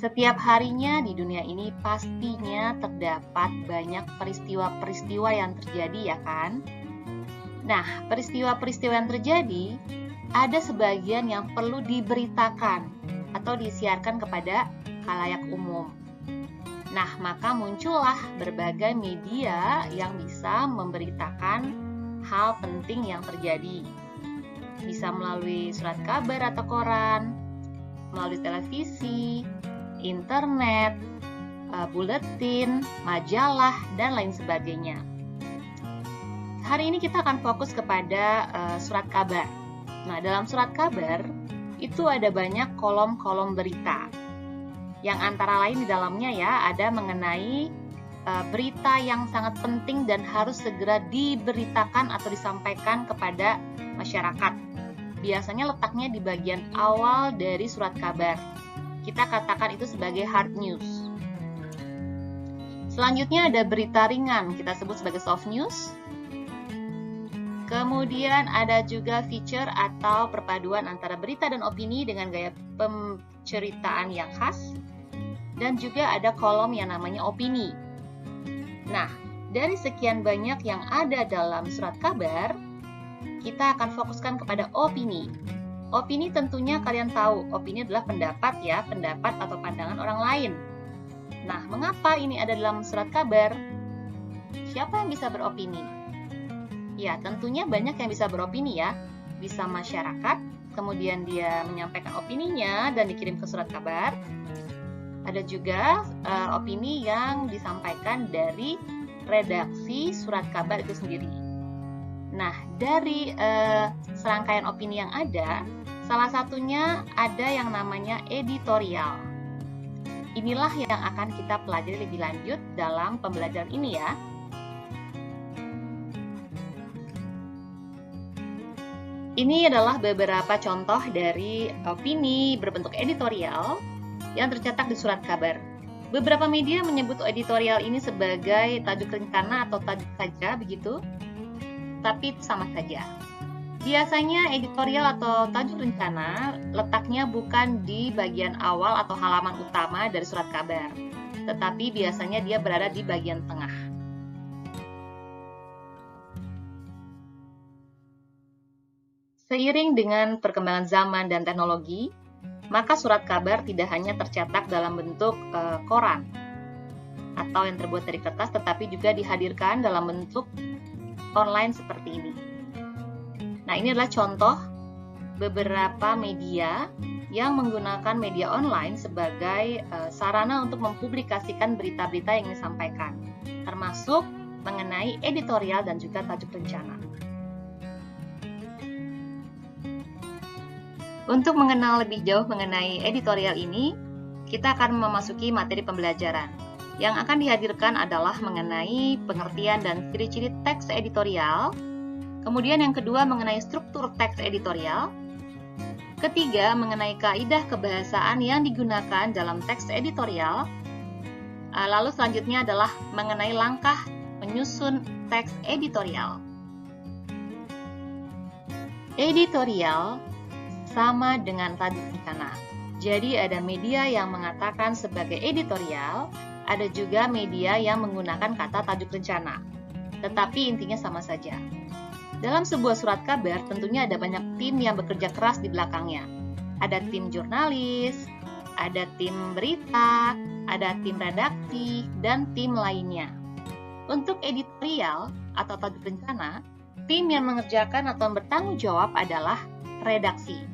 Setiap harinya di dunia ini pastinya terdapat banyak peristiwa-peristiwa yang terjadi, ya kan? Nah, peristiwa-peristiwa yang terjadi, ada sebagian yang perlu diberitakan atau disiarkan kepada khalayak umum. Nah, maka muncullah berbagai media yang bisa memberitakan hal penting yang terjadi. Bisa melalui surat kabar atau koran, melalui televisi, internet, buletin, majalah, dan lain sebagainya. Hari ini kita akan fokus kepada surat kabar. Nah, dalam surat kabar itu ada banyak kolom-kolom berita. Yang antara lain di dalamnya ya ada mengenai berita yang sangat penting dan harus segera diberitakan atau disampaikan kepada masyarakat. Biasanya letaknya di bagian awal dari surat kabar. Kita katakan itu sebagai hard news. Selanjutnya ada berita ringan, kita sebut sebagai soft news. Kemudian ada juga feature atau perpaduan antara berita dan opini dengan gaya penceritaan yang khas. Dan juga ada kolom yang namanya opini. Nah, dari sekian banyak yang ada dalam surat kabar, kita akan fokuskan kepada opini. Opini tentunya kalian tahu, opini adalah pendapat ya, pendapat atau pandangan orang lain. Nah, mengapa ini ada dalam surat kabar? Siapa yang bisa beropini? Ya, tentunya banyak yang bisa beropini ya. Bisa masyarakat, kemudian dia menyampaikan opininya dan dikirim ke surat kabar. Ada juga opini yang disampaikan dari redaksi surat kabar itu sendiri. Nah, dari serangkaian opini yang ada, salah satunya ada yang namanya editorial. Inilah yang akan kita pelajari lebih lanjut dalam pembelajaran ini ya. Ini adalah beberapa contoh dari opini berbentuk editorial yang tercetak di surat kabar. Beberapa media menyebut editorial ini sebagai tajuk rencana atau tajuk saja begitu, tapi itu sama saja. Biasanya editorial atau tajuk rencana letaknya bukan di bagian awal atau halaman utama dari surat kabar, tetapi biasanya dia berada di bagian tengah. Seiring dengan perkembangan zaman dan teknologi, maka surat kabar tidak hanya tercetak dalam bentuk koran atau yang terbuat dari kertas, tetapi juga dihadirkan dalam bentuk online seperti ini. Nah, ini adalah contoh beberapa media yang menggunakan media online sebagai sarana untuk mempublikasikan berita-berita yang disampaikan, termasuk mengenai editorial dan juga tajuk rencana. Untuk mengenal lebih jauh mengenai editorial ini, kita akan memasuki materi pembelajaran. Yang akan dihadirkan adalah mengenai pengertian dan ciri-ciri teks editorial. Kemudian yang kedua mengenai struktur teks editorial. Ketiga mengenai kaidah kebahasaan yang digunakan dalam teks editorial. Lalu selanjutnya adalah mengenai langkah menyusun teks editorial. Editorial sama dengan tajuk rencana. Jadi ada media yang mengatakan sebagai editorial, ada juga media yang menggunakan kata tajuk rencana. Tetapi intinya sama saja. Dalam sebuah surat kabar tentunya ada banyak tim yang bekerja keras di belakangnya. Ada tim jurnalis, ada tim berita, ada tim redaksi, dan tim lainnya. Untuk editorial atau tajuk rencana, tim yang mengerjakan atau bertanggung jawab adalah redaksi.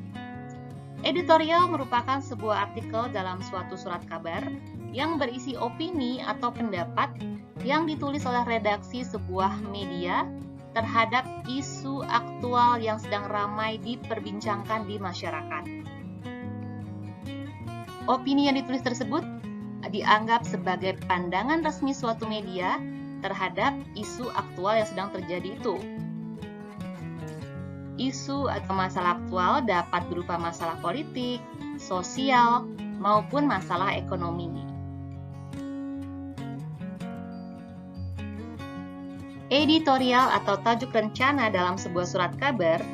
Editorial merupakan sebuah artikel dalam suatu surat kabar yang berisi opini atau pendapat yang ditulis oleh redaksi sebuah media terhadap isu aktual yang sedang ramai diperbincangkan di masyarakat. Opini yang ditulis tersebut dianggap sebagai pandangan resmi suatu media terhadap isu aktual yang sedang terjadi itu. Isu atau masalah aktual dapat berupa masalah politik, sosial, maupun masalah ekonomi. Editorial atau tajuk rencana dalam sebuah surat kabar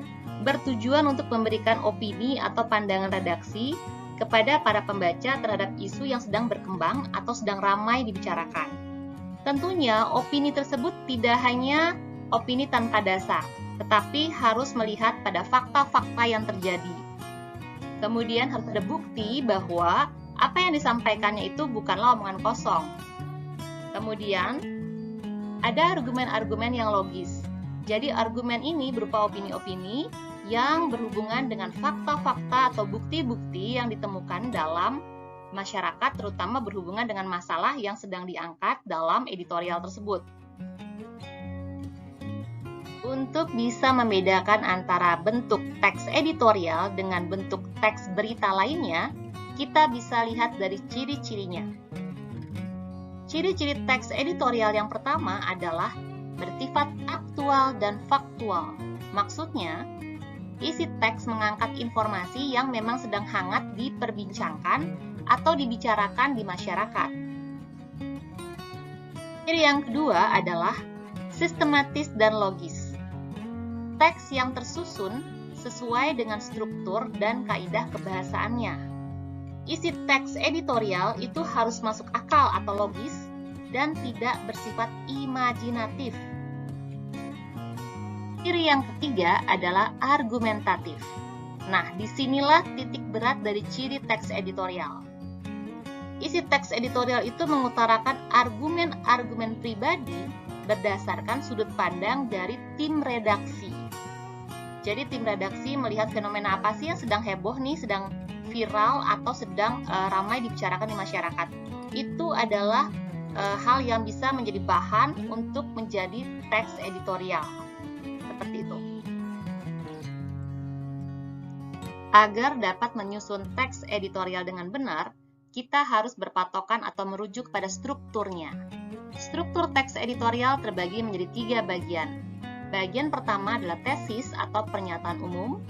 bertujuan untuk memberikan opini atau pandangan redaksi kepada para pembaca terhadap isu yang sedang berkembang atau sedang ramai dibicarakan. Tentunya, opini tersebut tidak hanya opini tanpa dasar, tetapi harus melihat pada fakta-fakta yang terjadi. Kemudian harus ada bukti bahwa apa yang disampaikannya itu bukanlah omongan kosong. Kemudian, ada argumen-argumen yang logis. Jadi argumen ini berupa opini-opini yang berhubungan dengan fakta-fakta atau bukti-bukti yang ditemukan dalam masyarakat, terutama berhubungan dengan masalah yang sedang diangkat dalam editorial tersebut. Untuk bisa membedakan antara bentuk teks editorial dengan bentuk teks berita lainnya, kita bisa lihat dari ciri-cirinya. Ciri-ciri teks editorial yang pertama adalah bersifat aktual dan faktual. Maksudnya, isi teks mengangkat informasi yang memang sedang hangat diperbincangkan atau dibicarakan di masyarakat. Ciri yang kedua adalah sistematis dan logis. Teks yang tersusun sesuai dengan struktur dan kaidah kebahasaannya. Isi teks editorial itu harus masuk akal atau logis dan tidak bersifat imajinatif. Ciri yang ketiga adalah argumentatif. Nah, disinilah titik berat dari ciri teks editorial. Isi teks editorial itu mengutarakan argumen-argumen pribadi berdasarkan sudut pandang dari tim redaksi. Jadi tim redaksi melihat fenomena apa sih yang sedang heboh nih, sedang viral atau sedang ramai dibicarakan di masyarakat. Itu adalah hal yang bisa menjadi bahan untuk menjadi teks editorial. Seperti itu. Agar dapat menyusun teks editorial dengan benar, kita harus berpatokan atau merujuk pada strukturnya. Struktur teks editorial terbagi menjadi 3 bagian. Bagian pertama adalah tesis atau pernyataan umum.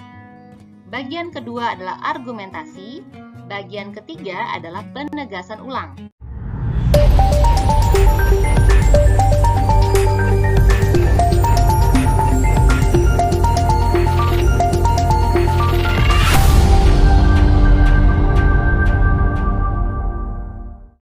Bagian kedua adalah argumentasi. Bagian ketiga adalah penegasan ulang.